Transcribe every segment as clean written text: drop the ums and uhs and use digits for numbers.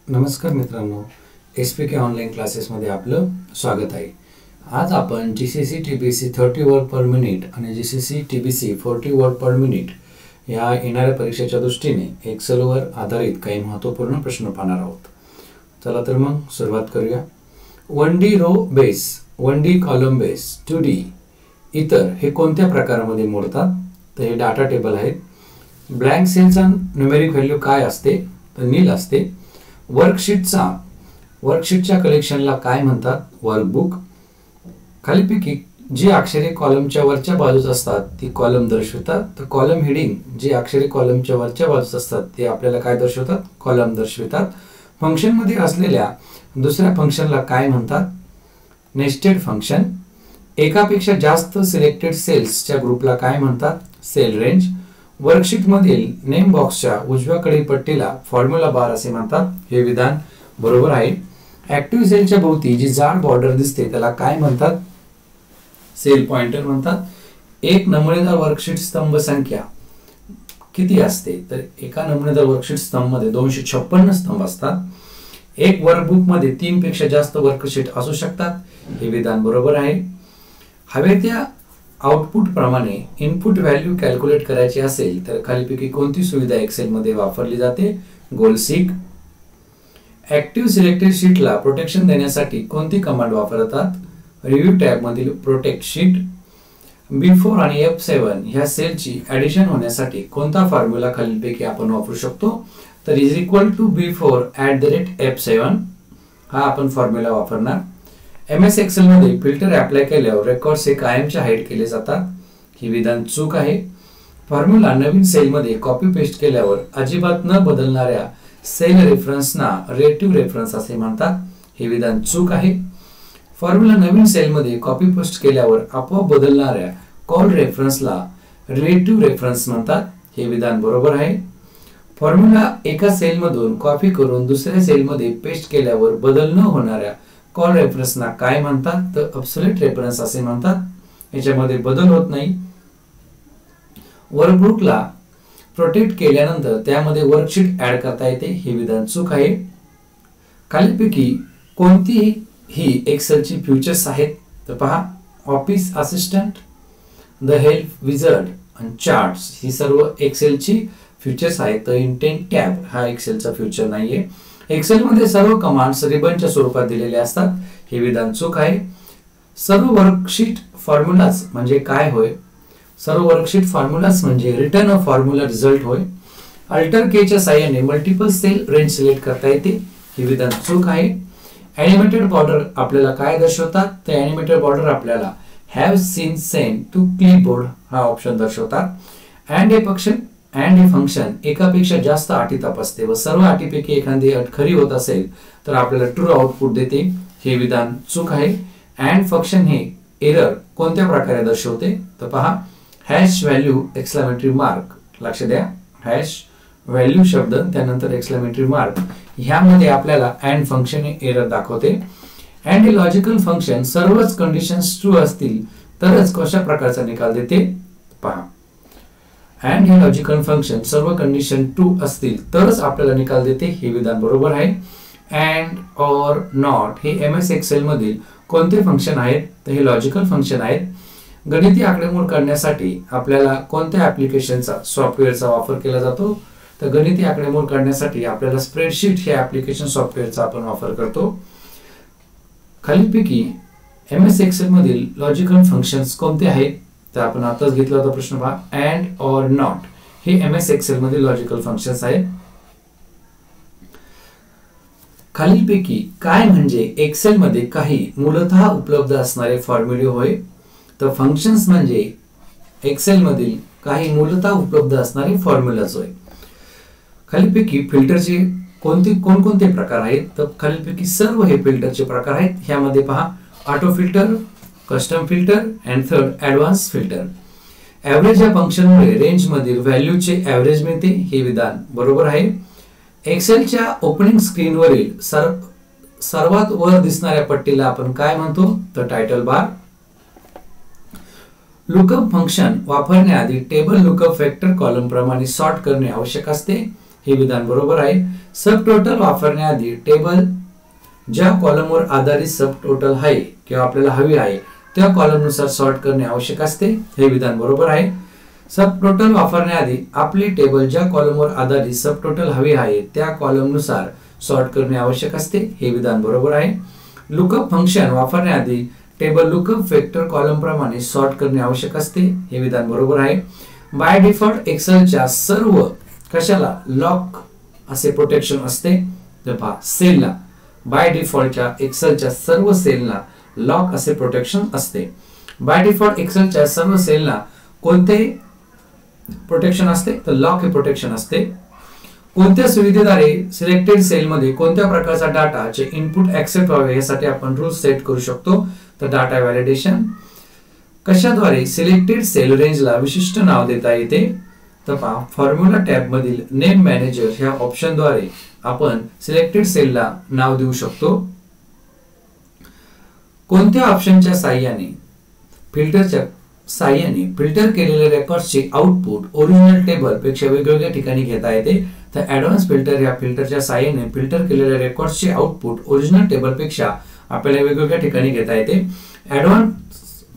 नमस्कार मित्रांनो, SPK online क्लासेसमध्ये आपलं स्वागत आहे. आज आपण GCC TBC 30 word per minute आणि GCC TBC 40 word per minute या येणाऱ्या परीक्षेच्या दृष्टीने एक्सेलवर आधारित काही महत्त्वपूर्ण प्रश्न पाहणार आहोत. चला तर मग सुरुवात करूया. 1D row base, 1D column base, 2D इतर हे कोणत्या प्रकारामध्ये मोडतात? तर हे डाटा टेबल आहेत. ब्लँक सेलचा न्यूमेरिक व्हॅल्यू काय असते? तर नील असते. वर्कशीटच्या कलेक्शनला काय म्हणतात? वर्कबुक. खालीपैकी जी अक्षरे कॉलमच्या वरच्या बाजूस असतात ती कॉलम दर्शवतात. तर कॉलम हेडिंग जी अक्षरे कॉलमच्या वरच्या बाजूस असतात ते आपल्याला काय दर्शवतात? कॉलम दर्शवतात. फंक्शनमध्ये असलेल्या दुसऱ्या फंक्शनला काय म्हणतात? Nested function. एकापेक्षा जास्त सिलेक्टेड सेल्सच्या ग्रुपला काय म्हणतात? Cell range. वर्कशीट मधील नेम बॉक्सच्या उजव्याकडील पट्टीला फॉर्म्युला बार असे म्हणतात. हे विधान बरोबर आहे. ऍक्टिव्ह सेलच्या भोवती जी जाड बॉर्डर दिसते त्याला काय म्हणतात? सेल पॉइंटर म्हणतात. एक नमुनेदार वर्कशीट स्तंभ संख्या किती असते? तर एका नमुनेदार वर्कशीट स्तंभ मध्ये 256 स्तंभ असतात. एक वर्कबुक मध्ये 3 पेक्षा जास्त वर्कशीट असू शकतात. हे विधान बरोबर आहे. हवे त्या आउटपुट प्रमाणे इनपुट व्हॅल्यू कॅल्क्युलेट करायची असेल तर खालीपैकी कोणती सुविधा एक्सेल मध्ये वापरली जाते? गोल सीक. ऍक्टिव्ह सिलेक्टेड शीटला प्रोटेक्शन देण्यासाठी कोणती कमांड वापरतात? रिव्ह्यू टॅब मधील प्रोटेक्ट शीट. B4 आणि F7 ह्या सेलची ऍडिशन होण्यासाठी कोणता फॉर्म्युला खालीलपैकी आपण वापरू शकतो? तर is equal to B4 @ F7 हा आपण फॉर्म्युला वापरणार. MS एक्सेल मध्ये फिल्टर अप्लाय केल्यावर रेकॉर्ड्स हे कायमचे हाईड केले जातात. ही विधान चूक आहे. फॉर्म्युला नवीन सेल मध्ये कॉपी पेस्ट केल्यावर अजिबात न बदलणाऱ्या सेल रेफरन्सना रिलेटिव्ह रेफरन्स असे म्हणतात. हे विधान चूक आहे. फॉर्म्युला नवीन सेल मध्ये कॉपी पेस्ट केल्यावर आपोआप बदलणाऱ्या कॉल रेफरन्सला रिलेटिव्ह रेफरन्स म्हणतात. हे विधान बरोबर आहे. फॉर्म्युला एका सेल मधून कॉपी करून दुसऱ्या सेल मध्ये पेस्ट केल्यावर बदल न होणाऱ्या कॉल रेफरन्सना काय म्हणतात? तर ॲब्सोल्यूट रेफरन्स असे म्हणतात. याच्यामध्ये बदल होत नाही. वर्कबुकला प्रोटेक्ट केल्यानंतर त्यामध्ये वर्कशीट ऍड करता येते. हे विधान चूक आहे. खालीलपैकी कोणतीही ही एक्सेलची फीचर्स आहेत? तर पहा, office assistant, the help wizard आणि चार्ट्स ही सर्व एक्सेलची फीचर्स आहेत. तर इंटेंट टॅब हा एक्सेलचा फीचर नाहीये. एक्सेल मध्ये सर्व कमांड्स रिबनच्या स्वरूपात दिलेले असतात. हे विधान चूक आहे. सर्व वर्कशीट फॉर्म्युलाज म्हणजे काय होय? सर्व वर्कशीट फॉर्म्युलाज म्हणजे रिटर्न अ फॉर्म्युला रिझल्ट होय. अल्टर के च्या साहाय्याने मल्टिपल सेल रेंज सिलेक्ट करता येते. हे विधान चूक आहे. एनिमेटेड बॉर्डर आपल्याला काय दर्शवतात? तर एनिमेटेड बॉर्डर आपल्याला have seen send to clipboard हा ऑप्शन दर्शवतात. अँड हे फंक्शन एकापेक्षा जास्त अटी तपासते व सर्व अटीपैकी एखादी अट खरी होत असेल तर आपल्याला ट्रू आउटपुट देते. हे विधान चूक आहे. अँड फंक्शन हे एरर कोणत्या प्रकारे दर्शवते? तर पहा, हॅश व्हॅल्यू एक्सक्लेमेटरी मार्क. लक्ष द्या, हॅश व्हॅल्यू शब्द त्यानंतर एक्सक्लेमेटरी मार्क ह्यामध्ये आपल्याला अँड फंक्शन हे एरर दाखवते. अँड हे लॉजिकल फंक्शन सर्वच कंडिशन्स ट्रू असतील तरच कशा प्रकारचा निकाल देते? पहा, अँड हे लॉजिकल फंक्शन सर्व कंडिशन ट्रू असतील तरच आपल्याला निकाल देते. हे विधान बरोबर आहे. अँड ऑर नॉट हे MS एक्सेल मधील कोणते फंक्शन आहेत? तर हे लॉजिकल फंक्शन आहेत. गणिती आकडेमोड करण्यासाठी आपल्याला कोणत्या ऍप्लिकेशनचा सॉफ्टवेअरचा वापर केला जातो? तर गणिती आकडेमोड करण्यासाठी आपल्याला स्प्रेडशीट हे ऍप्लिकेशन सॉफ्टवेअरचा आपण वापर करतो. खालीलपैकी MS एक्सेल मधील लॉजिकल फंक्शन्स कोणते आहेत? तर आपण आताच घेतला होता प्रश्न पहा, अँड ऑर नॉट हे MS एक्सेल मध्ये लॉजिकल फंक्शन्स आहेत. खालीलपैकी काय म्हणजे एक्सेल मध्ये काही मूलतः उपलब्ध असणारे फॉर्म्युले होय? तर फंक्शन्स म्हणजे एक्सेल मधील काही मूलतः उपलब्ध असणारे फॉर्म्युलाज होय. खालीलपैकी फिल्टरचे कोणकोणते प्रकार आहेत? तर खालीलपैकी सर्व हे फिल्टरचे प्रकार आहेत. ह्यामध्ये पहा, auto filter, custom filter and third advance filter. Average या फंक्शनमुळे रेंज मधील व्हॅल्यूचे ऍव्हरेज मिळते. हे विधान बरोबर आहे. एक्सेलच्या ओपनिंग स्क्रीनवरील सर्वात वर दिसणाऱ्या पट्टीला आपण काय म्हणतो? तर टायटल बार. लुकअप फंक्शन वापरण्याआधी टेबल लुकअप वेक्टर कॉलम प्रमाणे सॉर्ट करणे आवश्यक असते. हे विधान बरोबर आहे. सब टोटल वापरण्याआधी टेबल ज्या कॉलमवर आधारित सब टोटल आहे किंवा आपल्याला हवी आहे त्या कॉलमनुसार सॉर्ट करणे आवश्यक असते, हे विधान बरोबर आहे. सब टोटल वापरण्याआधी आपली टेबल ज्या कॉलमवर आधारित सब टोटल हवी आहे त्या कॉलमनुसार सॉर्ट करणे आवश्यक असते, हे विधान बरोबर आहे. लुकअप फंक्शन वापरण्याआधी टेबल लुकअप वेक्टर कॉलम प्रमाणे सॉर्ट करणे आवश्यक असते, हे विधान बरोबर आहे. बाय डिफॉल्ट एक्सेलच्या सर्व कशाला लॉक असे प्रोटेक्शन असते, तर पहा सेलला बाय डिफॉल्टच्या एक्सेलच्या सर्व सेलला लॉक असे प्रोटेक्शन असते. बाय डिफॉल्ट एक्सेलच्या सर्व सेलला कोणते प्रोटेक्शन असते, तर लॉक हे प्रोटेक्शन असते. कोणत्या सुविधेद्वारे सिलेक्टेड सेलमध्ये कोणत्या प्रकारचा डाटाचे इनपुट ऍक्सेप्ट व्हावे यासाठी आपण रूल सेट करू शकतो, तर डाटा व्हॅलिडेशन. कशाद्वारे सिलेक्टेड सेल रेंजला विशिष्ट नाव देता येते, तर पहा फॉर्म्युला टॅब मधील नेम मॅनेजर ह्या ऑप्शनद्वारे आपण सिलेक्टेड सेलला नाव देऊ शकतो. कोणत्या ऑप्शनच्या साहाय्याने फिल्टर केलेल्या रेकॉर्ड्सचे आउटपुट ओरिजिनल टेबल पेक्षा वेगवेगळ्या ठिकाणी घेता येते, तर ऍडव्हान्स फिल्टर या फिल्टरच्या साहाय्याने फिल्टर केलेल्या रेकॉर्ड्सचे आउटपुट ओरिजिनल टेबल पेक्षा आपल्याला वेगवेगळ्या ठिकाणी घेता येते. ऍडव्हान्स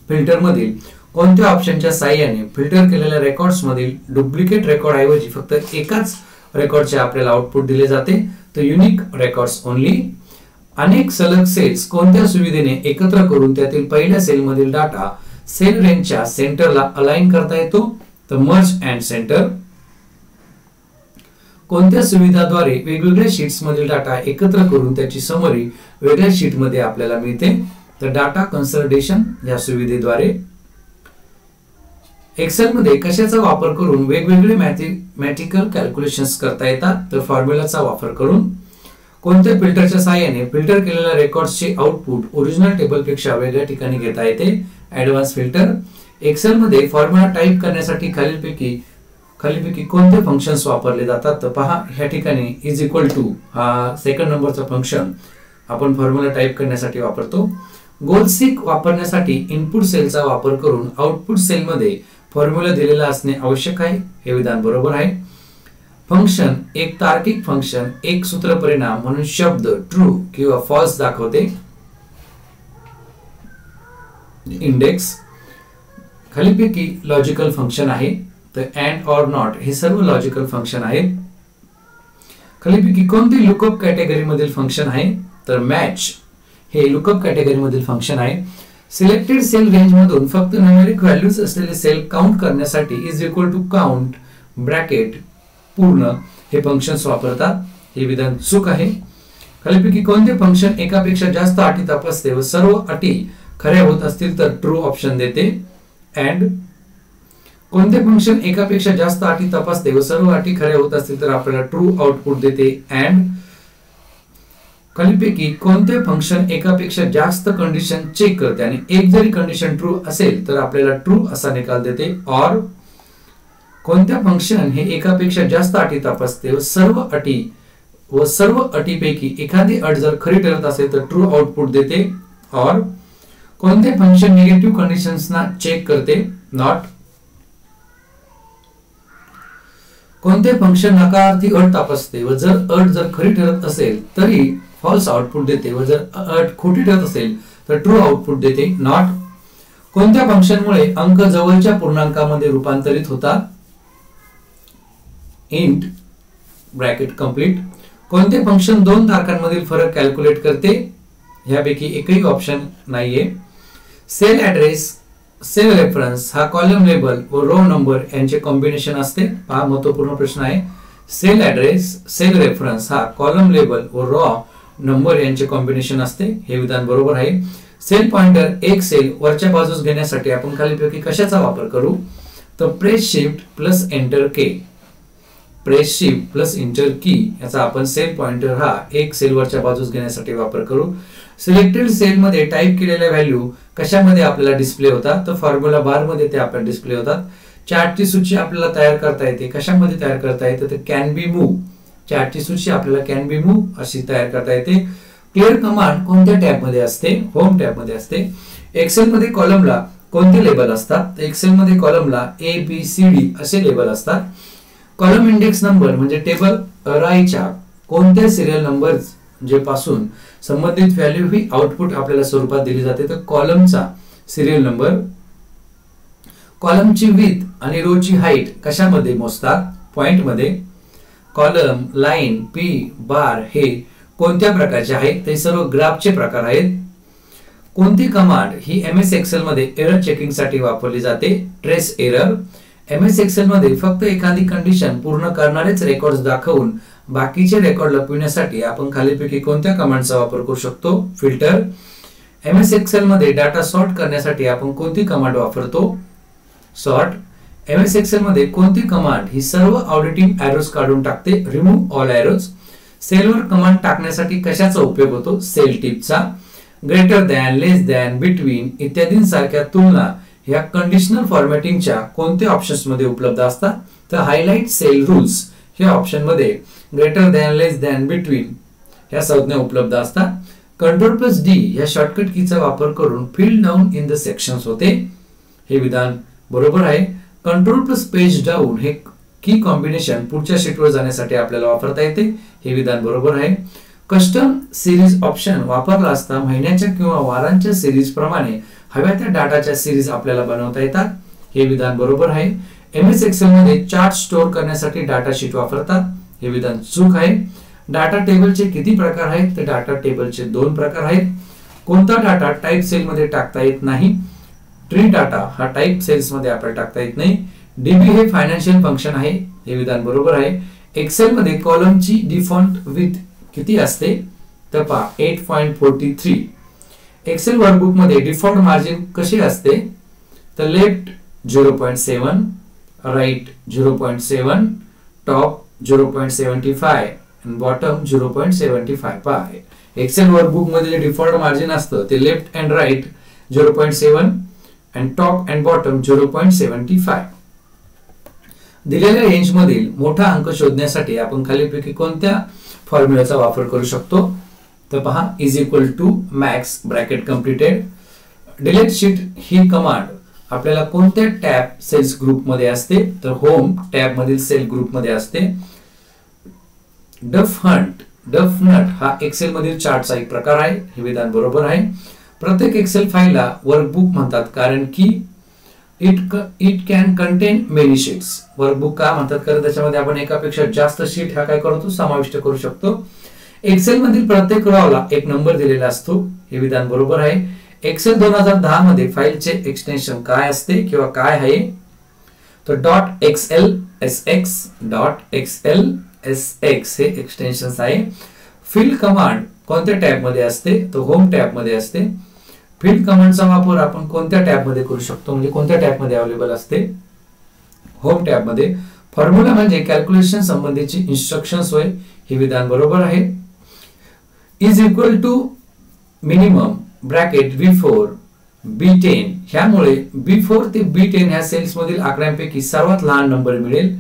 फिल्टर मधील कोणत्या ऑप्शनच्या साहाय्याने फिल्टर केलेल्या रेकॉर्ड्स मधील डुप्लिकेट रेकॉर्ड ऐवजी फक्त एकाच रेकॉर्डचे आपल्याला आउटपुट दिले जाते, तर युनिक रेकॉर्ड्स ओनली. अनेक सलग सेल्स कोणत्या सुविधेने एकत्र करून त्यातील पहिल्या सेल मधील डाटा सेल रेंजच्या सेंटरला अलाइन करता येतो, तर मर्ज अँड सेंटर. कोणत्या सुविधाद्वारे वेगवेगळ्या शीट्स मधील डाटा एकत्र करून त्याची समरी वेगळ्या शीट मध्ये आपल्याला मिळते, तर डाटा कन्सोलिडेशन या सुविधेद्वारे. एक्सेल मध्ये कशाचा वापर करून वेगवेगळे मॅथमॅटिकल कॅल्क्युलेशन्स करता येतात, तर फॉर्म्युलाचा वापर करून. कोणत्या फिल्टरच्या सहाय्याने फिल्टर केलेल्या रेकॉर्ड्सचे आउटपुट ओरिजिनल टेबल पेक्षा वेगळ्या ठिकाणी घेता येते, ऍडव्हान्स फिल्टर. एक्सेल मध्ये फॉर्म्युला टाइप करण्यासाठी खालीलपैकी कोणते फंक्शन्स वापरले जातात, तर पहा ह्या ठिकाणी इज इक्वल टू हा सेकंड नंबरचा फंक्शन आपण फॉर्म्युला टाइप करण्यासाठी वापरतो. गोल सीक वापरण्यासाठी इनपुट सेलचा वापर करून आउटपुट सेल मध्ये फॉर्म्युला दिलेला असणे आवश्यक आहे, हे विधान बरोबर आहे. फंक्शन एक तार्किक फंक्शन एक सूत्र परिणाम म्हणून शब्द ट्रू किंवा फॉल्स दाखवते. इंडेक्स खालीपैकी लॉजिकल फंक्शन आहे, तर अँड ऑर नॉट हे सर्व लॉजिकल फंक्शन आहेत. खालीपैकी कोणते लुकअप कॅटेगरी मधील फंक्शन आहे, तर मॅच हे लुकअप कॅटेगरी मधील फंक्शन आहे. सिलेक्टेड सेल रेंज मधून फक्त न्यूमेरिक व्हॅल्यूज असलेले सेल काउंट करण्यासाठी is equal to count bracket पूर्ण हे फंक्शन्स वापरतात, हे विधान चूक आहे. खालीपैकी कोणते फंक्शन एकापेक्षा जास्त अटी तपासते व सर्व अटी खऱ्या होत असतील तर ट्रू ऑप्शन देते, अँड. कोणते फंक्शन एकापेक्षा जास्त अटी तपासते व सर्व अटी खऱ्या होत असतील तर आपल्याला ट्रू आउटपुट देते, अँड. खालीपैकी कोणते फंक्शन एकापेक्षा जास्त कंडिशन चेक करते आणि एक जरी कंडिशन ट्रू असेल तर आपल्याला ट्रू असा निकाल देते, ऑर. कोणत्या फंक्शन हे एकापेक्षा जास्त अटी तपासते व सर्व अटीपैकी एखादी अट जर खरी ठरत असेल तर ट्रू आउटपुट देते, ऑर. कोणते फंक्शन निगेटिव्ह कंडिशन्सना चेक करते, नॉट. कोणते फंक्शन नकारार्थी अट तपासते व जर खरी ठरत असेल तरी फॉल्स आउटपुट देते व जर अट खोटी ठरत असेल तर ट्रू आउटपुट देते, नॉट. कोणत्या फंक्शनमुळे अंक जवळच्या पूर्णांकामध्ये रूपांतरित होतात, इंट ब्रॅकेट कंप्लीट. कोणते फंक्शन दोन तारखांमधील फरक कॅल्क्युलेट करते, ह्यापैकी एकही ऑप्शन नाहीये. सेल ऍड्रेस सेल रेफरन्स हा कॉलम लेबल व रो नंबर यांचे कॉम्बिनेशन असते, हा महत्वपूर्ण प्रश्न आहे. सेल ऍड्रेस सेल रेफरन्स हा कॉलम लेबल व रो नंबर यांचे कॉम्बिनेशन असते, हे विधान बरोबर आहे. सेल पॉइंटर एक सेल वरच्या बाजूस घेण्यासाठी आपण खालीलपैकी कशाचा वापर करू, तर प्रेस शिफ्ट प्लस एंटर के. प्रेस शिफ्ट प्लस एंटर की याचा आपण सेल पॉइंटर हा एक सेल वरच्या बाजूस घेण्यासाठी वापर करू. सिलेक्टेड सेल मध्ये टाइप केलेल्या व्हॅल्यू कशामध्ये आपल्याला डिस्प्ले होतात, तर फॉर्म्युला बार मध्ये ते आपल्याला डिस्प्ले होतात. चार्टची सूची आपल्याला तयार करता येते, कशामध्ये तयार करता येते, तर कॅन बी मूव्ह. चार्टची सूची आपल्याला कॅन बी मूव्ह अशी तयार करता येते. क्लिअर कमांड कोणत्या टॅब मध्ये असते, होम टॅब मध्ये असते. एक्सेल मध्ये कॉलमला कोणते लेबल असतात, तर एक्सेल मध्ये कॉलमला ए बी सी डी असे लेबल असतात. कॉलम इंडेक्स नंबर म्हणजे टेबल अरायच्या कोणत्या सिरियल नंबर जे पासून संबंधित व्हॅल्यू ही आउटपुट आपल्याला स्वरूपात दिली जाते, तर कॉलमचा सिरियल नंबर. कॉलमची विड्थ आणि रो ची हाईट कशामध्ये मोजतात, पॉइंट मध्ये. कॉलम, लाईन, पी, बार हे कोणत्या प्रकारचे आहेत, ते सर्व ग्राफचे प्रकार आहेत. कोणती कमांड ही एमएस एक्सेल मध्ये एरर चेकिंग साठी वापरली जाते, ट्रेस एरर. एमएस एक्सेल मध्ये फक्त एखादी कंडिशन पूर्ण करणारेच रेकॉर्ड्स दाखवून बाकीचे रेकॉर्ड लपविण्यासाठी आपण खालीलपैकी कोणत्या कमांडचा वापर करू शकतो, फिल्टर. एमएस एक्सेल मध्ये डाटा सॉर्ट करण्यासाठी आपण कोणती कमांड वापरतो, सॉर्ट. एमएस एक्सेल मध्ये कोणती कमांड ही सर्व ऑडिटिंग एरोज काढून टाकते, रिमूव्ह ऑल एरोज. सेलवर कमांड टाकण्यासाठी कशाचा उपयोग होतो, सेल टिपचा. ग्रेटर दॅन, लेस दॅन, बिटवीन इत्यादींसारख्या तुलना ह्या कंडिशनल फॉर्मॅटिंगच्या कोणत्या ऑप्शन्स मध्ये उपलब्ध असतात, तर हायलाइट सेल रूल्स ह्या ऑप्शन मध्ये ग्रेटर दॅन, लेस दॅन, बिटवीन ह्या संज्ञा उपलब्ध असतात. Ctrl+D या शॉर्टकट कीचा वापर करून fill down in the sections होते, हे विधान बरोबर आहे. Ctrl+पेज डाऊन हे की कॉम्बिनेशन पुढच्या शीटवर जाण्यासाठी आपल्याला वापरता येते, हे विधान बरोबर आहे. कस्टम सिरीज ऑप्शन वापरला असता महिन्याच्या किंवा वारांच्या सिरीज प्रमाणे हव्या त्या डाटाच्या सिरीज आपल्याला बनवता येतात, हे विधान बरोबर आहे. एमएस एक्सेल मध्ये चार्ट स्टोअर करण्यासाठी डाटा शीट वापरतात, हे विधान चूक आहे. डाटा टेबलचे किती प्रकार आहेत, तर डाटा टेबलचे 2 प्रकार आहेत. कोणता डाटा टाइप सेल मध्ये टाकता येत नाही, ट्री डाटा हा टाइप सेल्स मध्ये आपल्याला टाकता येत नाही. डीबी हे फायनान्शियल फंक्शन आहे, हे विधान बरोबर आहे. एक्सेल मध्ये कॉलमची डिफॉल्ट विड्थ किती असते, तर पहा 8.43. एक्सेल वर्कबुक मध्ये डिफॉल्ट मार्जिन कसे असते, तर लेफ्ट 0.7, राइट 0.7, टॉप 0.75 आणि बॉटम 0.75. पहा एक्सेल वर्कबुक मध्ये जे डिफॉल्ट मार्जिन असतं ते लेफ्ट अँड राइट 0.7 आणि टॉप अँड बॉटम 0.75. दिलेल्या रेंज मधील मोठा अंक शोधण्यासाठी आपण खालीलपैकी कोणत्या फॉर्म्युलाचा वापर करू शकतो, तर पहा is equal to max bracket completed. Delete sheet ही कमांड आपल्याला कोणत्या टॅब सेल्स ग्रुप मध्ये असते, तर होम टॅब मधील सेल ग्रुप मध्ये असते. डफ नट हा एक्सेल मधील चार्टचा एक प्रकार आहे, हे विधान बरोबर आहे. प्रत्येक एक्सेल फाईलला वर्कबुक म्हणतात कारण की it can content many sheets. Workbook का म्हणतात, कारण त्याच्यामध्ये आपण एकापेक्षा जास्त शीट हा काय करतो, समाविष्ट करू शकतो. एक्सेल मधील प्रत्येक रॉला एक नंबर दिलेला असतो, हे विधान बरोबर आहे. एक्सेल 2010 मध्ये फाईलचे एक्सटेन्शन काय असते किंवा काय आहे, तर .xlsx .xlsx हे एक्सटेन्शन आहे. फिल कमांड कोणत्या टॅब मध्ये असते, तर होम टॅब मध्ये असते. फिल कमांडचा वापर आपण कोणत्या टॅब मध्ये करू शकतो, म्हणजे कोणत्या टॅब मध्ये अवेलेबल असते, होम टॅब मध्ये. फॉर्म्युला म्हणजे कॅल्क्युलेशन संबंधीची इन्स्ट्रक्शन्स होय, हे विधान बरोबर आहे. Is equal to minimum bracket B4 B10 ह्यामुळे B4 ते B10 ह्या सेल्स मधील आकड्यांपैकी सर्वात लहान नंबर मिळेल.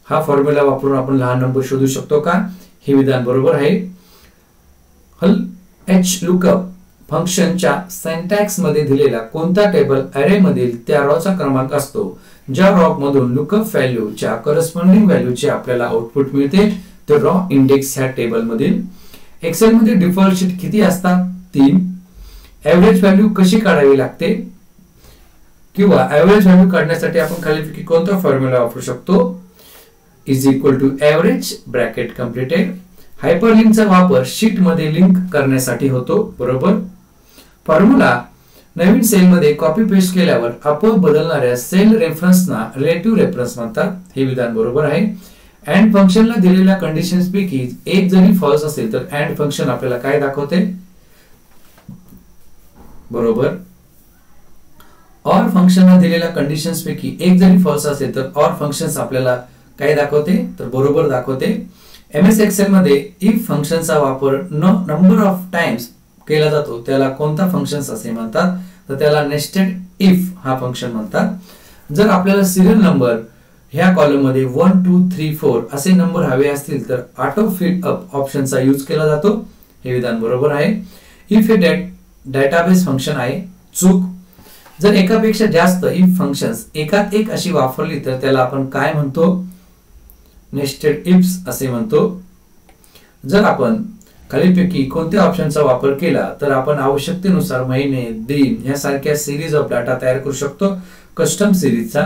हा फॉर्म्युला वापरून आपण लहान नंबर शोधू शकतो का, हे विधान बरोबर आहे. h लुकअप फंक्शनच्या सिंटॅक्स मध्ये दिलेला कोणता टेबल अरे मधील त्या रॉचा क्रमांक असतो ज्या रॉ मधून लुकअप व्हॅल्यूच्या करस्पॉन्डिंग व्हॅल्यूचे आपल्याला आउटपुट मिळते, तर रॉ इंडेक्स ह्या टेबल मधील. एक्सेल मध्ये डिफॉल्ट शीट किती असतात, 3. एव्हरेज व्हॅल्यू कशी काढावी लागते, किंवा एव्हरेज व्हॅल्यू काढण्यासाठी आपण खालीलपैकी कोणता फॉर्म्युला वापरू शकतो, is equal to average bracket completed. हायपरलिंकचा वापर शीट मध्ये लिंक करण्यासाठी होतो, बरोबर. फॉर्म्युला नवीन सेल मध्ये कॉपी पेस्ट केल्यावर आपोआप बदलणाऱ्या सेल रेफरन्सना रिलेटिव्ह रेफरन्स म्हणतात, हे विधान बरोबर आहे. अँड फंक्शनला दिलेल्या कंडिशन्स पैकी एक जरी फॉल्स असेल तर अँड फंक्शन आपल्याला काय दाखवते, बरोबर. ऑर फंक्शनला दिलेल्या कंडिशन्स पैकी एक जरी फॉल्स असेल तर ऑर फंक्शन्स आपल्याला काय दाखवते, तर बरोबर दाखवते. एमएस एक्सेल मध्ये इफ फंक्शनचा वापर नंबर ऑफ टाइम्स केला जातो त्याला कोणता फंक्शन्स असे म्हणतात, तर त्याला नेस्टेड इफ हा फंक्शन म्हणतात. जर आपल्याला सिरियल नंबर ह्या कॉलम मध्ये 1 2 3 4 असे नंबर हवे असतील तर ऑटो फिल अप ऑप्शनचा यूज केला जातो, हे विधान बरोबर आहे. इफ हे डेटाबेस फंक्शन आहे, चूक. जर एकापेक्षा जास्त इफ फंक्शन्स एकात एक अशी वापरली तर त्याला आपण काय म्हणतो, नेस्टेड इफ्स असे म्हणतो. जर आपण खालीलपैकी कोणत्या ऑप्शनचा वापर केला तर आपण आवश्यकतेनुसार महिने, दिन यासारख्या सिरीज ऑफ डाटा तयार करू शकतो. कस्टम सिरीजचा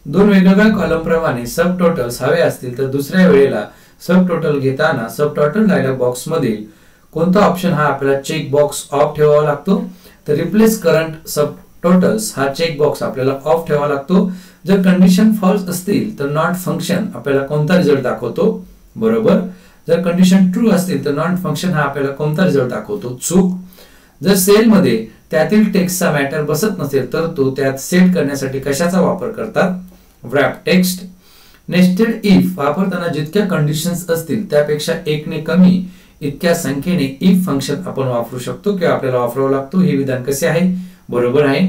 2 वेगवेगळ्या कॉलम प्रमाणे सब टोटल्स हवे असतील तर दुसऱ्या वेळेला सब टोटल घेताना सब टोटल डायलॉग बॉक्स मधील कोणता ऑप्शन हा आपल्याला चेक बॉक्स ऑफ ठेवावा लागतो. तर रिप्लेस करंट सब टोटल्स हा चेक बॉक्स आपल्याला ऑफ ठेवावा लागतो. जर कंडिशन फॉल्स असतील तर नॉट फंक्शन आपल्याला कोणता रिझल्ट दाखवतो, बरोबर. जर कंडिशन ट्रू असतील तर नॉट फंक्शन हा आपल्याला कोणता रिझल्ट दाखवतो, चूक. जर सेल मध्ये त्यातील टेक्स्टचा मॅटर बसत नसेल तर तो त्यात सेट करण्यासाठी कशाचा वापर करतात, व्रॅप टेक्स्ट. नेस्टेड इफ वापरताना जितक्या कंडिशन्स असतील त्यापेक्षा एकने कमी इतक्या संख्येने इफ फंक्शन आपण वापरू शकतो किंवा आपल्याला वापरावं लागतो. हे विधान कसे आहे, बरोबर आहे.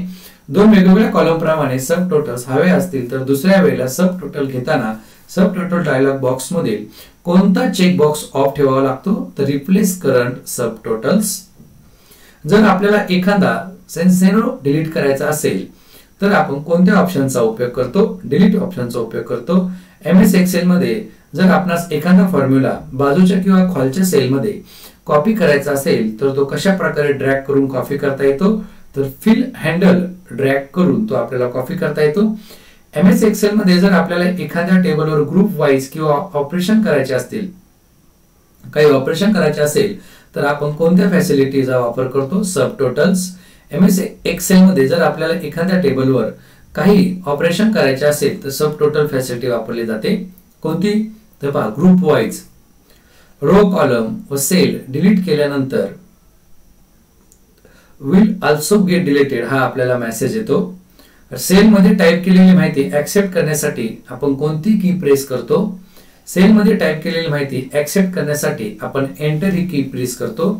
2 वेगवेगळ्या कॉलम प्रमाणे सब टोटल्स हवे असतील तर दुसऱ्या वेळेला सब टोटल घेताना सब टोटल डायलॉग बॉक्स मधील कोणता चेक बॉक्स ऑफ ठेवावा लागतो, तर रिप्लेस करंट सब टोटल्स. जर आपल्याला एखादा सेन्सेरो डिलीट करायचा असेल तर आपण कोणत्या ऑप्शनचा उपयोग करतो, डिलीट ऑप्शनचा उपयोग करतो. एमएस एक्सेल मध्ये जर आपणास एखादा फॉर्म्युला बाजूच्या किंवा खालच्या सेल मध्ये कॉपी करायचा असेल तर तो कशा प्रकारे ड्रॅग करून कॉपी करता येतो, तर फिल हँडल ड्रॅग करून तो आपल्याला कॉपी करता येतो. एमएस एक्सेल मध्ये जर आपल्याला एखाद्या टेबलवर ग्रुप वाईज किंवा ऑपरेशन करायचे असतील, काही ऑपरेशन करायचे असेल तर आपण कोणत्या फॅसिलिटीचा वापर करतो, सब टोटल्स. एमएस एक्सेल मध्ये जर आपल्याला एखाद्या टेबलवर काही ऑपरेशन करायचे असेल तर सब टोटल फॅसिलिटी वापरली जाते. कोणती, तर पहा ग्रुप वाईज. रो कॉलम व सेल डिलीट केल्यानंतर विल आल्सो गेट डिलीटेड हा आपल्याला मेसेज येतो. सेल मध्ये टाइप केलेली माहिती ऍक्सेप्ट करण्यासाठी आपण कोणती की प्रेस करतो, सेल मध्ये टाइप केलेली माहिती ऍक्सेप्ट करण्यासाठी आपण एंटर ही की प्रेस करतो.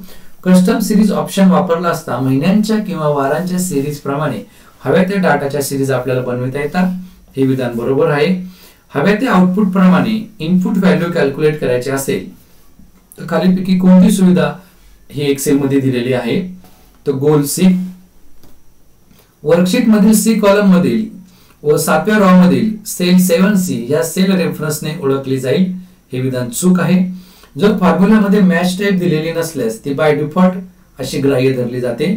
कस्टम सिरीज ऑप्शन वापरला असता महिन्यांच्या किंवा वारांच्या सिरीज प्रमाणे हव्या त्या डाटाच्या सिरीज आपल्याला बनवता येतात. हे विधान बरोबर आहे. हव्या त्या आउटपुट प्रमाणे इनपुट व्हॅल्यू कॅल्क्युलेट करायचे असेल तर खालीलपैकी कोणती सुविधा ही एक्सेल मध्ये दिलेली आहे, तर गोल सी. वर्कशीट मधील सी कॉलम मधील व 7व्या रॉ मधील सेल 7C या सेल रेफरन्सने ओळखली जाईल. हे विधान चूक आहे. जर फॉर्म्युला मध्ये मॅच टाइप दिलेली नसल्यास ती बाय डिफॉल्ट अशी ग्राह्य धरली जाते.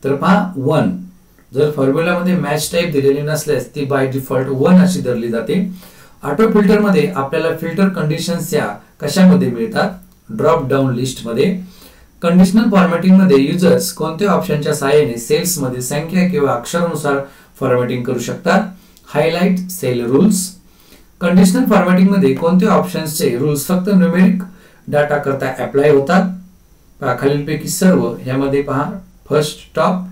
तर पहा 1, जर फॉर्म्युला मध्ये मॅच टाइप दिलेली नसल्यास ती बाय डिफॉल्ट 1 अशी धरली जाते. ऑटो फिल्टर मध्ये आपल्याला फिल्टर कंडिशन्स या कशामध्ये मिळतात, ड्रॉप डाउन लिस्ट मध्ये. कंडिशनल फॉर्मॅटिंग मध्ये युजर्स कोणत्या ऑप्शनच्या सहाय्याने सेल्स मध्ये संख्या किंवा अक्षरानुसार फॉर्मॅटिंग करू शकतात, highlight cell rules. Conditional formatting मध्ये कोणत्या ऑप्शन्सचे रूल्स फक्त न्यूमेरिक डाटा करता अप्लाय होतात, पहा खालीलपैकी सर्व. यामध्ये पहा first top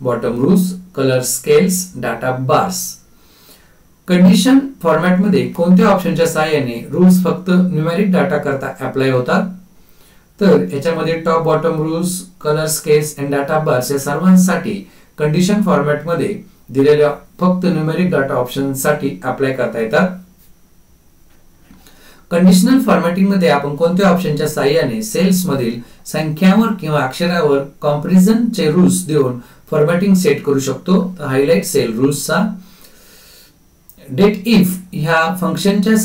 bottom rules, colour scales, data bars. Condition format मध्ये कोणत्या ऑप्शनच्या सहाय्याने रूल्स फक्त न्यूमेरिक डाटा करता अप्लाय होतात, तर याच्यामध्ये top bottom rules, colour scales end data bars या सर्वांसाठी कंडिशन फॉर्मॅट मध्ये दिलेल्या फक्त न्यूमेरिक डाटा ऑप्शन साठी अप्लाय करता येतात. कंडिशनल फॉर्मॅटिंग मध्ये आपण कोणत्या ऑप्शनच्या सहाय्याने सेल्स मधील संख्यावर किंवा अक्षरावर कॉम्पॅरिझन चे रूल्स देऊन फॉर्मॅटिंग सेट करू शकतो, तर हायलाइट सेल रूल्सचा. डेट इफ ह्या फंक्शनच्या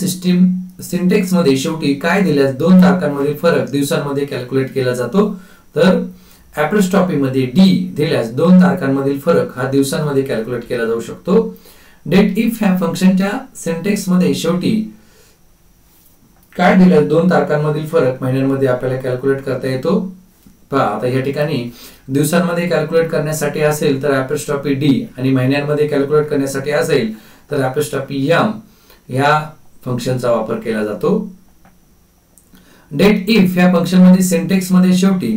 सिंटॅक्स मध्ये शेवटी काय दिल्यास 2 तारखांमधील फरक दिवसांमध्ये कॅल्क्युलेट केला जातो, तर ऍपोस्ट्रॉफी मध्ये डी दिल्यास 2 तारखांमधील फरक हा दिवसांमध्ये कॅल्क्युलेट केला जाऊ शकतो. डेट इफ ह्या फंक्शनच्या सिंटॅक्स मध्ये शेवटी काय दिल्यास 2 तारखांमधील फरक महिन्यांमध्ये आपल्याला कॅल्क्युलेट करता येतो. पहा आता या ठिकाणी दिवसांमध्ये कॅल्क्युलेट करण्यासाठी असेल तर ऍपोस्ट्रॉफी डी आणि महिन्यांमध्ये कॅल्क्युलेट करण्यासाठी असेल तर ऍपोस्ट्रॉफी एम ह्या फंक्शनचा वापर केला जातो. डेट इफ या फंक्शन मध्ये सिंटॅक्स मध्ये शेवटी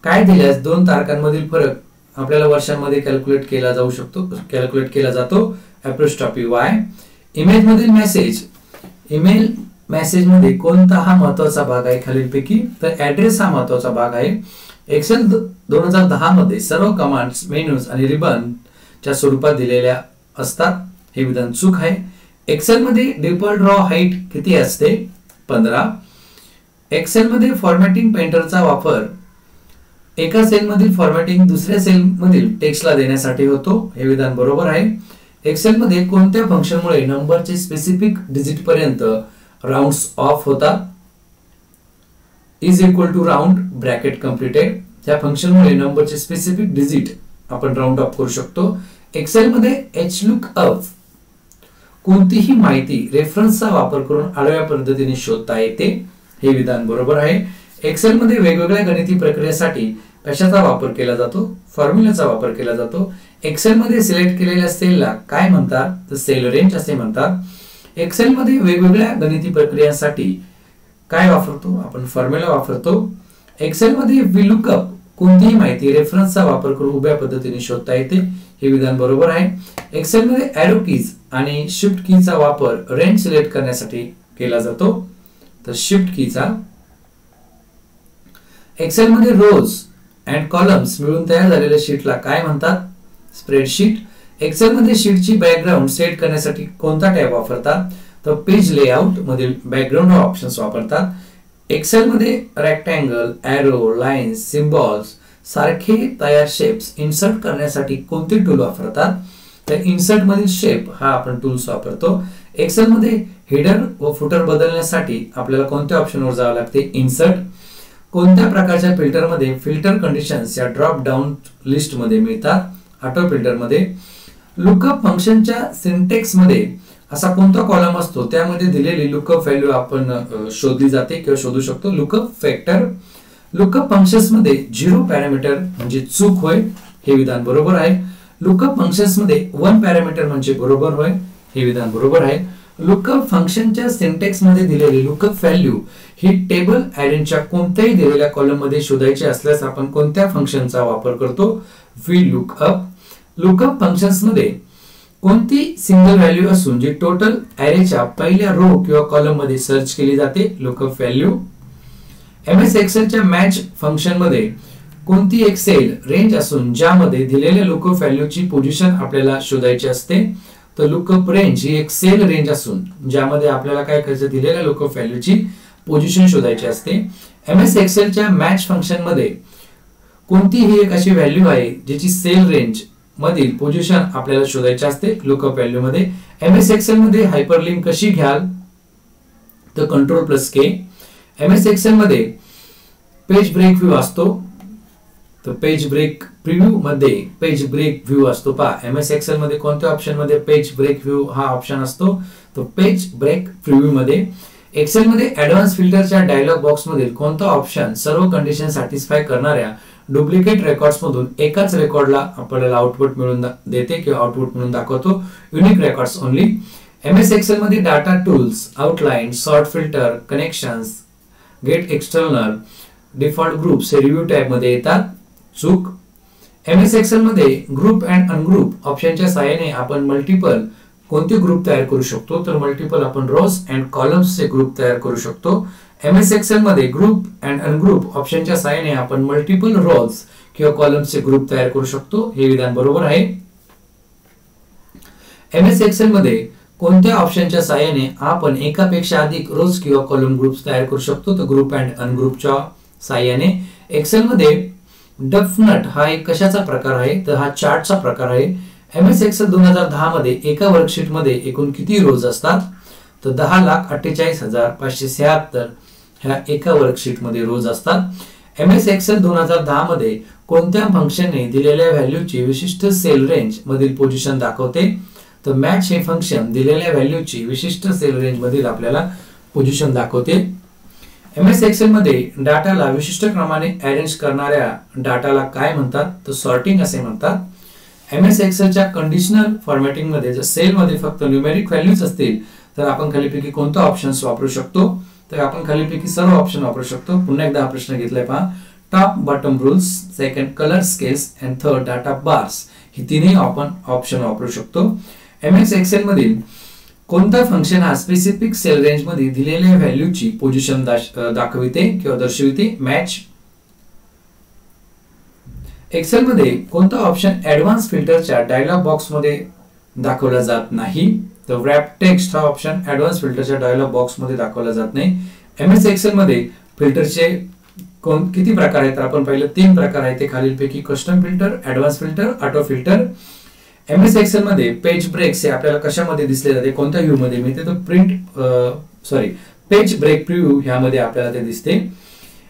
काय दिल्यास 2 तारखांमधील फरक आपल्याला वर्षांमध्ये कॅल्क्युलेट केला जाऊ शकतो, कॅल्क्युलेट केला जातो, ऍपोस्ट्रॉफी वाय. इमेज मधील मेसेज, ईमेल मेसेज मध्ये कोणता हा महत्त्वाचा भाग आहे खालीलपैकी, तर ऍड्रेस हा महत्त्वाचा भाग आहे. एक्सेल 2010 मध्ये सर्व कमांड्स मेन्यूज आणि रिबन च्या स्वरूपात दिलेल्या असतात. हे विधान चूक आहे. एक्सेल मध्ये डिफॉल्ट रॉ हाईट किती असते, 15. एक्सेल मध्ये फॉर्मॅटिंग पेंटरचा वापर एका सेल मधील फॉर्मॅटिंग दुसऱ्या सेल मधील टेक्स्टला देण्यासाठी होतो. हे विधान बरोबर आहे. एक्सेल मध्ये कोणत्या फंक्शनमुळे नंबरचे स्पेसिफिक डिजिट पर्यंत राउंड्स ऑफ होतात, is equal to round bracket completed. त्या फंक्शन मुळे नंबरचे स्पेसिफिक डिजिट आपण राउंड ऑफ करू शकतो. एक्सेल मध्ये hlookup कोणतीही माहिती रेफरन्सचा वापर करून आडव्या पद्धतीने शोधता येते. हे विधान बरोबर आहे. एक्सेल मध्ये वेगवेगळ्या गणिती प्रक्रियेसाठी कशाचा वापर केला जातो? फॉर्म्युलाचा वापर केला जातो. एक्सेल मध्ये सिलेक्ट केलेल्या सेलला काय म्हणतात? तर सेल रेंज असे म्हणतात. एक्सेल मध्ये वेगवेगळ्या गणिती प्रक्रियांसाठी काय वापरतो? आपण फॉर्म्युला वापरतो. एक्सेल मध्ये VLOOKUP कोणतीही माहिती रेफरन्सचा वापर करून उभ्या पद्धतीने शोधता येते. हे विधान बरोबर आहे. एक्सेल मध्ये एरो कीज आणि शिफ्ट कीचा वापर रेंज सिलेक्ट करण्यासाठी केला जातो. तर शिफ्ट कीचा. एक्सेल मध्ये रोज अँड कॉलम्स मिळून तयार झालेल्या शीटला काय म्हणतात? स्प्रेडशीट. एक्सेल मध्ये शीटची बॅकग्राऊंड सेट करण्यासाठी कोणता टॅब वापरतात? तर पेज लेआउट मधील बॅकग्राऊंड ऑप्शन्स वापरतात. एक्सेल मध्ये रेक्टँगल, एरो, लाईन्स, सिम्बॉल्स सारखे तयार शेप्स इन्सर्ट करण्यासाठी कोणते टूल वापरतात? तर इन्सर्ट मधील शेप हा आपण टूल्स वापरतो. एक्सेल मध्ये हेडर व फुटर बदलण्यासाठी आपल्याला कोणत्या ऑप्शनवर जावं लागते? इन्सर्ट. कोणत्या प्रकारच्या फिल्टर मध्ये फिल्टर कंडिशन्स या ड्रॉप डाऊन लिस्ट मध्ये मिळतात? ऑटो फिल्टर मध्ये. लुकअप फंक्शनच्या सिंटॅक्स मध्ये असा कोणता कॉलम असतो त्यामध्ये दिलेली लुकअप व्हॅल्यू आपण शोधली जाते किंवा शोधू शकतो? Lookup factor. लुकअप फंक्शन्स मध्ये 0 पॅरामीटर म्हणजे चूक होय. हे विधान बरोबर आहे. लुकअप फंक्शन्स मध्ये 1 पॅरामीटर म्हणजे बरोबर होय. हे विधान बरोबर आहे. लुकअप फंक्शनच्या सिंटॅक्स मध्ये दिलेली लुकअप व्हॅल्यू ही टेबल ॲरेंजच्या कोणत्याही दिलेल्या कॉलम मध्ये शोधायची असल्यास आपण कोणत्या फंक्शनचा वापर करतो? VLOOKUP. लुकअप फंक्शन्स मध्ये कोणती सिंगल व्हॅल्यू असून जी टोटल ॲरेच्या पहिल्या रो किंवा कॉलम मध्ये सर्च केली जाते? Lookup value. MS एक्सेलच्या मॅच फंक्शन मध्ये कोणती एक सेल रेंज असून ज्यामध्ये दिलेल्या लुकअप व्हॅल्यूची पोझिशन आपल्याला शोधायची असते? तर लुकअप रेंज ही एक सेल रेंज असून ज्यामध्ये आपल्याला काय करायचं? दिलेल्या लुकअप व्हॅल्यूची पोझिशन शोधायची असते. MS एक्सेलच्या मॅच फंक्शन मध्ये कोणतीही एक अशी व्हॅल्यू आहे ज्याची सेल रेंज मधील पोझिशन आपल्याला शोधायची असते लुकअप व्हॅल्यू मध्ये. MS एक्सेल मध्ये हायपरलिंक कशी घ्याल? तर Ctrl+K. MS एक्सेल मध्ये पेज ब्रेक व्ह्यू असतो. तर पेज ब्रेक प्रिव्ह्यू मध्ये पेज ब्रेक व्ह्यू असतो. पहा MS एक्सेल मध्ये कोणत्या ऑप्शन मध्ये पेज ब्रेक व्ह्यू हा ऑप्शन असतो? तो पेज ब्रेक प्रिव्ह्यू मध्ये. एक्सेल मध्ये ऍडव्हान्स फिल्टरच्या डायलॉग बॉक्स मधील कोणता ऑप्शन सर्व कंडिशन सॅटिस्फाय करणाऱ्या डुप्लिकेट रेकॉर्ड्स मधून एकाच रेकॉर्डला आपल्याला आउटपुट मिळून देते किंवा आउटपुट म्हणून दाखवतो? Unique records only. MS Excel मध्ये data tools, outline, sort filter, connections, get external, default groups हे रिव्ह्यू टॅब मध्ये येतात. चूक. MS एक्सेल मध्ये ग्रुप अँड अनग्रुप ऑप्शनच्या सहाय्याने आपण मल्टिपल कोणते ग्रुप तयार करू शकतो? तर मल्टिपल आपण रोज अँड कॉलम्सचे ग्रुप तयार करू शकतो. MS एक्सेल मध्ये ग्रुप अँड अनग्रुप ऑप्शनच्या सहाय्याने आपण मल्टिपल रोज किंवा कॉलम्सचे ग्रुप तयार करू शकतो. हे विधान बरोबर आहे. MS एक्सेल मध्ये कोणत्या ऑप्शनच्या सहाय्याने आपण एकापेक्षा अधिक रोज किंवा कॉलम ग्रुप्स तयार करू शकतो? तर ग्रुप अँड अनग्रुपच्या सहाय्याने. एक्सेल मध्ये डफनट हा एक कशाचा प्रकार आहे? तर हा चार्टचा प्रकार आहे. MS एक्सेल 2010 मध्ये एका वर्कशीट मध्ये एकूण किती रोज असतात? तर 10,48,576 ह्या एका वर्कशीट मध्ये रोज असतात. MS एक्सेल 2010 मध्ये कोणत्या फंक्शनने दिलेल्या व्हॅल्यूची विशिष्ट सेल रेंज मधील पोझिशन दाखवते? तर मॅच हे फंक्शन दिलेल्या व्हॅल्यूची विशिष्ट सेल रेंज मधील आपल्याला पोझिशन दाखवते. MS एक्सेल मध्ये डाटाला विशिष्ट क्रमाने अरेंज करणाऱ्या डाटाला काय म्हणतात? तर सॉर्टिंग असे म्हणतात. MS एक्सेलच्या कंडिशनल फॉर्मॅटिंग मध्ये जर सेल मध्ये फक्त न्यूमेरिक व्हॅल्यूज असतील तर आपण खालीपैकी कोणता ऑप्शन्स वापरू शकतो? तर आपण खालीपैकी सर्व ऑप्शन वापरू शकतो. पुन्हा एकदा हा प्रश्न घेतलाय पहा. Top bottom rules, second colour scales and third data bars ही तिन्ही आपण ऑप्शन वापरू शकतो. MS एक्सेल मधील कोणता फंक्शन हा स्पेसिफिक सेल रेंज मध्ये दिलेल्या व्हॅल्यूची पोझिशन दाखविते किंवा दर्शविते? मॅच. एक्सेल मध्ये कोणता ऑप्शन ऍडव्हान्स फिल्टरच्या डायलॉग बॉक्स मध्ये दाखवला जात नाही? तर रॅप टेक्स्ट हा ऑप्शन ऍडव्हान्स फिल्टरच्या डायलॉग बॉक्स मध्ये दाखवला जात नाही. MS एक्सेल मध्ये फिल्टरचे किती प्रकार आहेत? तर आपण पाहिलं 3 प्रकार आहेत. ते खालीलपैकी custom filter, advance filter, auto filter. MS Excel मध्ये पेज ब्रेक्स हे आपल्याला कशामध्ये दिसले जाते? कोणत्या व्ह्यू मध्ये मिळते? तर पेज ब्रेक प्रिव्ह्यू ह्यामध्ये आपल्याला ते दिसते.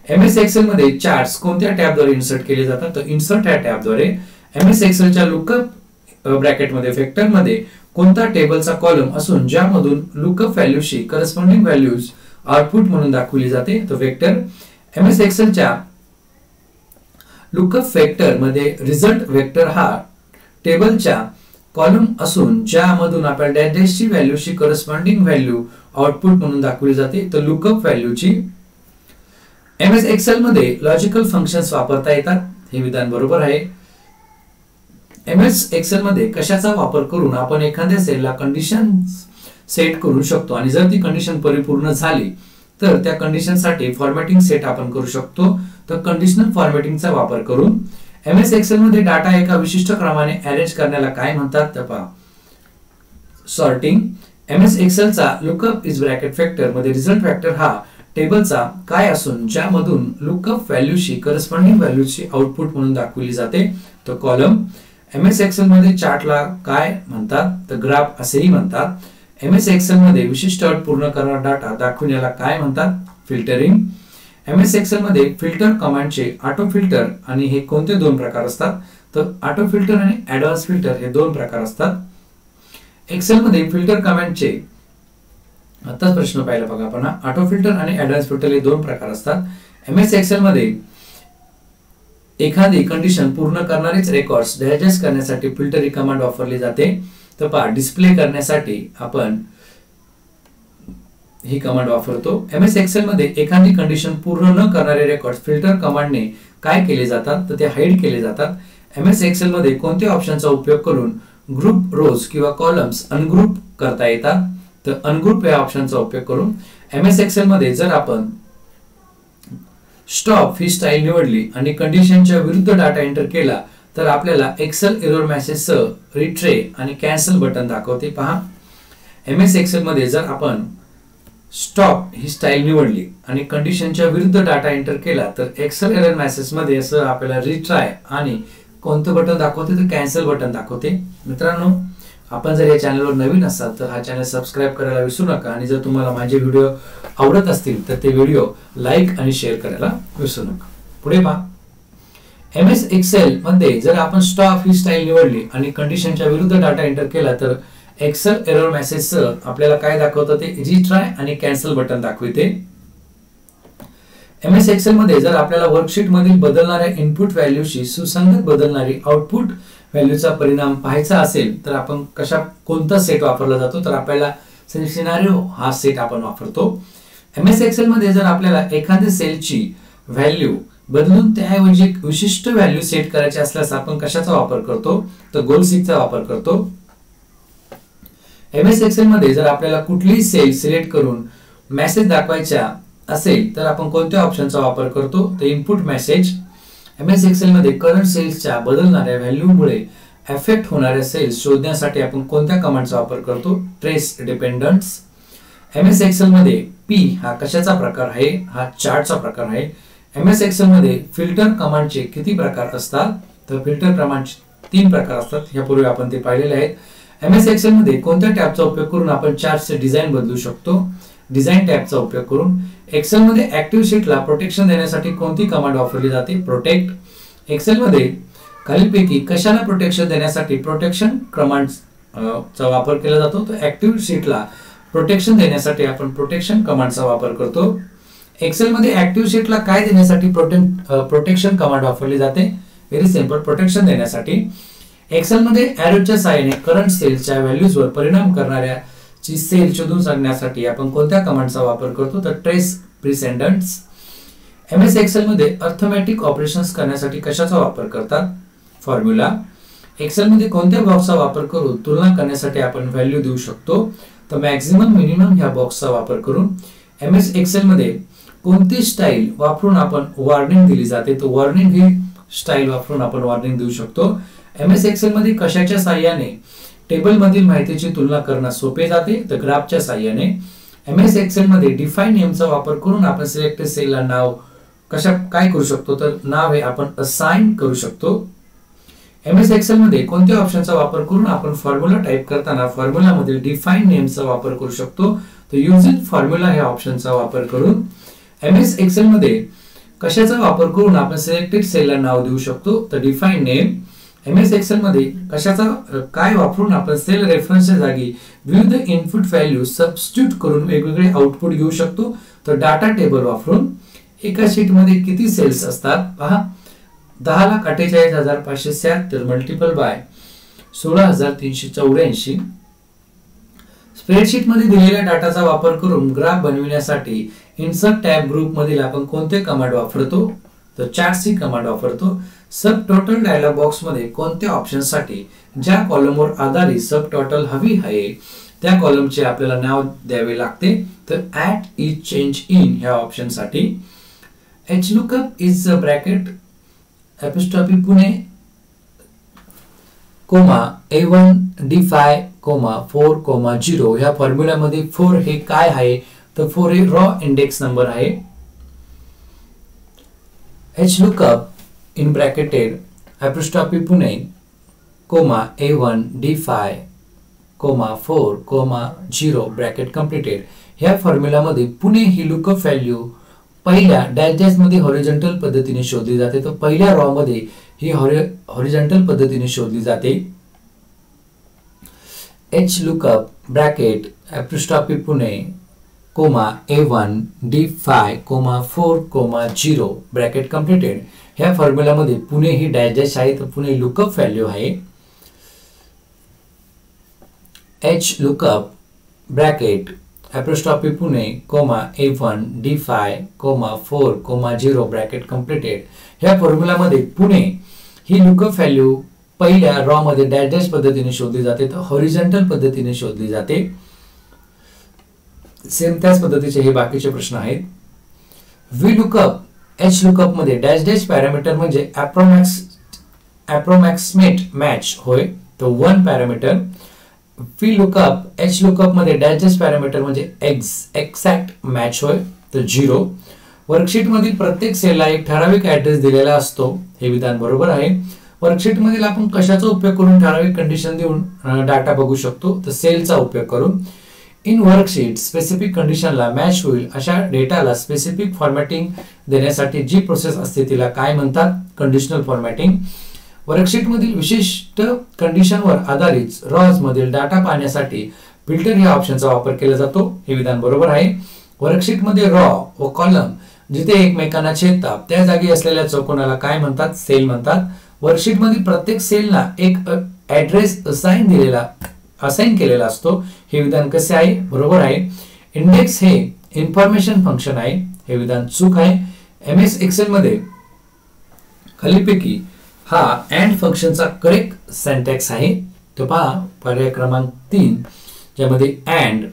एमएस एक्सेल मध्ये चार्ट्स कोणत्या टॅबद्वारे इन्सर्ट केले जातात? तर इन्सर्ट या टॅबद्वारे एमएस एक्सेलच्या लुकअप ब्रॅकेटमध्ये वेक्टर मध्ये कोणता टेबलचा कॉलम असून ज्यामधून लुकअप व्हॅल्यूशी करस्पॉन्डिंग व्हॅल्यूज आउटपुट म्हणून दाखवली जाते. तो वेक्टर एमएस एक्सेलच्या लुकअप वेक्टर मध्ये रिझल्ट वेक्टर हा टेबलच्या कॉलम असून ज्यामधून आपण डॅश डॅशची व्हॅल्यूशी करस्पॉन्डिंग व्हॅल्यू आउटपुट म्हणून दाखवली जाते. तर लुकअप व्हॅल्यूची एमएस एक्सेल मध्ये लॉजिकल फंक्शन्स वापरता येतात. हे विधान बरोबर आहे. एमएस एक्सेल मध्ये कशाचा वापर करून आपण एखाद्या सेलला कंडिशन सेट करू शकतो आणि जर ती कंडिशन परिपूर्ण झाली तर त्या कंडिशन साठी फॉर्मॅटिंग सेट आपण करू शकतो. तर कंडिशनल फॉर्मॅटिंगचा वापर करून एमएस एक्सेल मध्ये डाटा एका विशिष्ट क्रमाने अरेंज करण्याला काय म्हणतात? तर पहा, सॉर्टिंग. एमएस एक्सेलचा लुकअप इज ब्रॅकेट वेक्टर मध्ये रिझल्ट वेक्टर हा टेबलचा काय असून ज्यामधून लुकअप व्हॅल्यूशी करस्पॉन्डिंग व्हॅल्यूची आउटपुट म्हणून दाखवली जाते. तो कॉलम. एमएस एक्सेल मध्ये चार्टला काय म्हणतात? तर ग्राफ असेही म्हणतात. एमएस एक्सेल मध्ये विशिष्ट अट पूर्ण करणारा डाटा दाखवण्याला काय म्हणतात? फिल्टरिंग. एमएस एक्सेल मध्ये फिल्टर कमांडचे ऑटो फिल्टर आणि हे कोणते दोन प्रकार असतात? तर ऑटो फिल्टर आणि ऍडव्हान्स फिल्टर हे दोन प्रकार असतात. एक्सेल मध्ये फिल्टर कमांडचे आताच प्रश्न पाहिला बघा आपण. ऑटो फिल्टर आणि ऍडव्हान्स फिल्टर हे दोन प्रकार असतात. एमएस एक्सेल मध्ये एखादी कंडिशन पूर्ण करणारेच रेकॉर्ड्स डायजेस्ट करण्यासाठी फिल्टर ही कमांड वापरली जाते. तर पहा, डिस्प्ले करण्यासाठी आपण ही कमांड वापरतो. एमएस एक्सेल मध्ये एखादी कंडिशन पूर्ण न करणारे रेकॉर्ड फिल्टर कमांडने काय केले जातात? तर ते हाईड केले जातात. एमएस एक्सेल मध्ये कोणत्या ऑप्शनचा उपयोग करून ग्रुप रोज किंवा कॉलम्स अनग्रुप करता येतात? तर अनग्रुप या ऑप्शनचा उपयोग करून एमएस एक्सेल मध्ये जर आपण स्टॉप ही स्टाईल निवडली आणि कंडिशनच्या विरुद्ध डाटा एंटर केला तर आपल्याला एक्सेल एरर मेसेज सह रिट्रे आणि कॅन्सल बटन दाखवते. पहा, एमएस एक्सेल मध्ये जर आपण स्टॉप ही स्टाईल निवडली आणि कंडिशनच्या विरुद्ध डाटा एंटर केला तर एक्सेल एरर मेसेज मध्ये असं आपल्याला रिट्राय आणि कोणतं बटन दाखवते? तर कॅन्सल बटन दाखवते. मित्रांनो, आपण जर या चॅनलवर नवीन असाल तर हा चॅनल सबस्क्राईब करायला विसरू नका आणि जर तुम्हाला माझे व्हिडिओ आवडत असतील तर ते व्हिडिओ लाईक आणि शेअर करायला विसरू नका. पुढे पहा, एमएस एक्सेल मध्ये जर आपण स्टॉप ही स्टाईल निवडली आणि कंडिशनच्या विरुद्ध डाटा एंटर केला तर एक्सेल एरर मेसेज सह आपल्याला काय दाखवतं? ते रिट्राय आणि कॅन्सल बटन दाखवते. एमएस एक्सेल मध्ये जर आपल्याला वर्कशीट मधील बदलणाऱ्या इनपुट व्हॅल्यूशी सुसंगत बदलणारी आउटपुट व्हॅल्यूचा परिणाम पाहायचा असेल तर आपण कोणता सेट वापरला जातो? तर आपल्याला सिनारिओ हा सेट आपण वापरतो. एमएस एक्सेल मध्ये जर आपल्याला एखाद्या सेलची व्हॅल्यू बदलून त्याऐवजी एक विशिष्ट व्हॅल्यू सेट करायची असल्यास आपण कशाचा वापर करतो? तर गोल सीकचा वापर करतो. एमएस एक्सेल मध्ये जर आपल्याला कुठलीही सेल सिलेक्ट करून मेसेज दाखवायचा असेल तर आपण कोणत्या ऑप्शनचा वापर करतो? तर इनपुट मेसेज. एमएस एक्सेल मध्ये करंट सेल्सच्या बदलणाऱ्या व्हॅल्यूमुळे एफेक्ट होणाऱ्या सेल्स शोधण्यासाठी आपण कोणत्या कमांडचा वापर करतो? Trace dependence. एमएस एक्सेल मध्ये पी हा कशाचा प्रकार आहे? हा चार्टचा प्रकार आहे. एमएस एक्सेल मध्ये फिल्टर कमांडचे किती प्रकार असतात? तर फिल्टर कमांडचे 3 प्रकार असतात. यापूर्वी आपण ते पाहिलेले आहेत. एमएस एक्सेल मध्ये कोणत्या टॅबचा उपयोग करून आपण चार्टचे डिझाइन बदलू शकतो? डिझाइन टॅबचा उपयोग करून. एक्सेल मध्ये ऍक्टिव्ह शीटला प्रोटेक्शन देण्यासाठी कोणती कमांड वापरली जाते? प्रोटेक्ट. एक्सेल मध्ये खालीलपैकी कशाला प्रोटेक्शन देण्यासाठी प्रोटेक्शन कमांडचा वापर केला जातो? तर ऍक्टिव्ह शीटला प्रोटेक्शन देण्यासाठी आपण प्रोटेक्शन कमांडचा वापर करतो. एक्सेल मध्ये ऍक्टिव्ह शीटला काय देण्यासाठी प्रोटेक्शन कमांड वापरली जाते? व्हेरी सिंपल, प्रोटेक्शन देण्यासाठी. एक्सेल मध्ये एरोच्या सहाय्याने करंट सेलच्या व्हॅल्यूजवर परिणाम करणाऱ्या ची सेल शोधून सांगण्यासाठी आपण कोणत्या कमांडचा वापर करतो? तर ट्रेस प्रिसेंडंट्स. एमएस एक्सेल मध्ये अर्थमॅटिक ऑपरेशन्स करण्यासाठी कशाचा वापर करतात? फॉर्म्युला. एक्सेल मध्ये कोणत्या बॉक्सचा वापर करून तुलना करण्यासाठी आपण व्हॅल्यू देऊ शकतो? तर मॅक्झिमम मिनिमम ह्या बॉक्सचा वापर करून. एमएस एक्सेल मध्ये कोणती स्टाईल वापरून आपण वॉर्निंग दिली जाते? तर वॉर्निंग ही स्टाईल वापरून आपण वॉर्निंग देऊ शकतो. एमएस एक्सेल मध्ये कशाच्या सहाय्याने टेबल मधील माहितीची तुलना करणे सोपे जाते? तर ग्राफच्या सहाय्याने. एमएस एक्सेल मध्ये डिफाइन नेमचा वापर करून आपण सिलेक्टेड सेलला नाव काय करू शकतो? तर नाव हे आपण असाइन करू शकतो. एमएस एक्सेल मध्ये कोणत्या ऑप्शनचा वापर करून आपण फॉर्म्युला टाइप करताना फॉर्म्युला मध्ये डिफाइन नेमचा वापर करू शकतो? तर युजिंग फॉर्म्युला ह्या ऑप्शनचा वापर करून एमएस एक्सेल मध्ये कशाचा वापर करून आपण सिलेक्टेड सेलला नाव देऊ शकतो. तर डिफाईन नेम. एमएस एक्सेल मध्ये कशाचा काय वापरून आपण सेल रेफरन्सच्या जागी विविध इनपुट व्हॅल्यू सबस्टिट्यूट करून वेगवेगळे आउटपुट घेऊ शकतो. तर डाटा टेबल वापरून एका शीट मध्ये किती सेल्स असतात पहा. 10,48,576 मल्टिपल बाय 16,384. स्प्रेडशीट मध्ये दिलेल्या डाटाचा वापर करून ग्राफ बनविण्यासाठी इन्सर्ट टॅब ग्रुप मधील आपण कोणते कमांड वापरतो. तर चार्टची कमांड वापरतो. सब टोटल डायलॉग बॉक्स मध्ये कोणत्या ऑप्शन साठी ज्या कॉलमवर आधारित सब टोटल हवी आहे त्या कॉलमचे आपल्याला नाव द्यावे लागते. तर ऍट इज चेंज इन ह्या ऑप्शन साठी H lookup is bracket apostrophe Pune comma A1 D5 4 0 ह्या फॉर्म्युला मध्ये 4 हे काय आहे तर 4 हे रॉ इंडेक्स नंबर आहे. H lookup in bracketed apostrophe Pune comma A1 D5 4 0 bracket completed ह्या फॉर्म्युला मध्ये पुणे ही लुकअप व्हॅल्यू पहिल्या डॅश डॅश मध्ये हॉरिझॉन्टल पद्धतीने शोधली जाते. तर पहिल्या रॉ मध्ये ही हॉरिझॉन्टल पद्धतीने शोधली जाते. H lookup bracket apostrophe Pune comma A1 D5 4 0 bracket completed ह्या फॉर्म्युला मध्ये पुणे ही डॅश डॅश आहे तर पुणे लुकअप व्हॅल्यू आहे. H lookup bracket apostrophe Pune comma A1 D5 4 0 bracket completed ह्या फॉर्म्युला मध्ये पुणे ही लुकअप व्हॅल्यू पहिल्या रॉ मध्ये डॅश डॅश पद्धतीने शोधली जाते तर हॉरिझॉन्टल पद्धतीने शोधली जाते. सेम त्याच पद्धतीचे हे बाकीचे प्रश्न आहेत. व्ही लुकअप एच लुकअप मध्ये डॅश डॅश पॅरामीटर म्हणजे अप्रॉक्सिमेट मॅच होय तर 1 parameter. V lookup H lookup मध्ये डॅश डॅश पॅरामीटर म्हणजे एक्झॅक्ट मॅच होय तर 0. वर्कशीट मधील प्रत्येक सेलला एक ठराविक ऍड्रेस दिलेला असतो हे विधान बरोबर आहे. वर्कशीट मधील आपण कशाचा उपयोग करून ठराविक कंडिशन देऊन डाटा बघू शकतो तर सेलचा उपयोग करून. इन वर्कशीट स्पेसिफिक कंडिशनला मॅच होईल अशा डेटाला स्पेसिफिक फॉर्मॅटिंग देण्यासाठी जी प्रोसेस असते तिला काय म्हणतात कंडिशनल फॉर्मॅटिंग. वर्कशीट मधील विशिष्ट कंडिशनवर आधारित रॉज मधील डाटा पाहण्यासाठी फिल्टर या ऑप्शनचा वापर केला जातो हे विधान बरोबर आहे. वर्कशीट मध्ये रॉ व कॉलम जिथे एकमेकांना छेदतात त्या जागी असलेल्या चौकोनाला काय म्हणतात सेल म्हणतात. वर्कशीट मध्ये प्रत्येक सेलला एक ऍड्रेस असाइन केलेला असतो हे विधान कसे आहे बरोबर आहे. इंडेक्स हे इन्फॉर्मेशन फंक्शन आहे हे विधान चूक आहे. एमएस एक्सेल मध्ये खालीपैकी हा अँड फंक्शनचा करेक्ट सिंटॅक्स आहे. तो पहा पर्याय क्रमांक 3 ज्यामध्ये अँड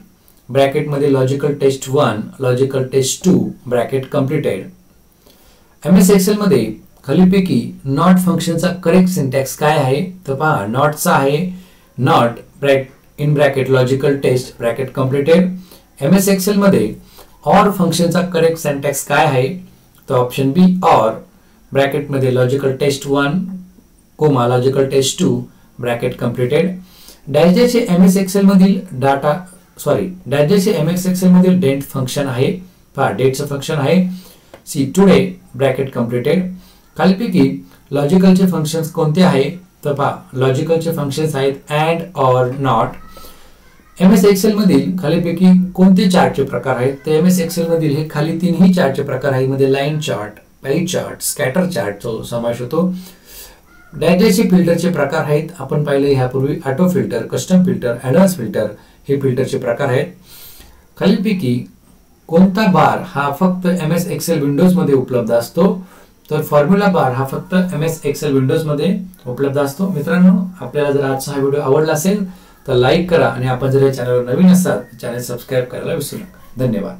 ब्रॅकेट मध्ये logical test 1 logical test 2 bracket completed. MS Excel मध्ये खालीपैकी नॉट फंक्शनचा करेक्ट सिंटॅक्स काय आहे तर पहा नॉटचा आहे not in bracket logical test bracket completed. MS Excel मध्ये ऑर फंक्शनचा करेक्ट सिंटॅक्स काय आहे तर ऑप्शन बी ऑर ब्रॅकेट मध्ये logical test 1 logical test 2 bracket completed. Dash dash हे एमएस एक्सेल मधील डॅश डॅश हे एमएस एक्सेल मधील डेट फंक्शन आहे पहा डेटचं फंक्शन आहे. See today bracket completed. खालीपैकी लॉजिकलचे फंक्शन्स कोणते आहे तर पहा लॉजिकलचे फंक्शन्स आहेत and or not. MS Excel मधील खालीपैकी कोणते चार्टचे प्रकार आहेत तर एमएस एक्सेल मधील हे खाली तीनही चार्टचे प्रकार आहेत मध्ये line chart pie chart scatter चार्टचा समावेश होतो. डॅश डॅश हे फिल्टरचे प्रकार आहेत आपण पाहिले यापूर्वी auto filter custom filter advance filter हे फिल्टरचे प्रकार आहेत. खालीपैकी कोणता बार हा फक्त एमएस एक्सेल विंडोज मध्ये उपलब्ध असतो तर फॉर्म्युला बार हा फक्त एमएस एक्सेल विंडोज मध्ये उपलब्ध असतो. मित्रांनो आपल्याला जर आजचा हा व्हिडिओ आवडला असेल तर लाईक करा आणि आपण जर या चॅनलवर नवीन असाल तर चॅनल सबस्क्राइब करायला विसरू नका. धन्यवाद.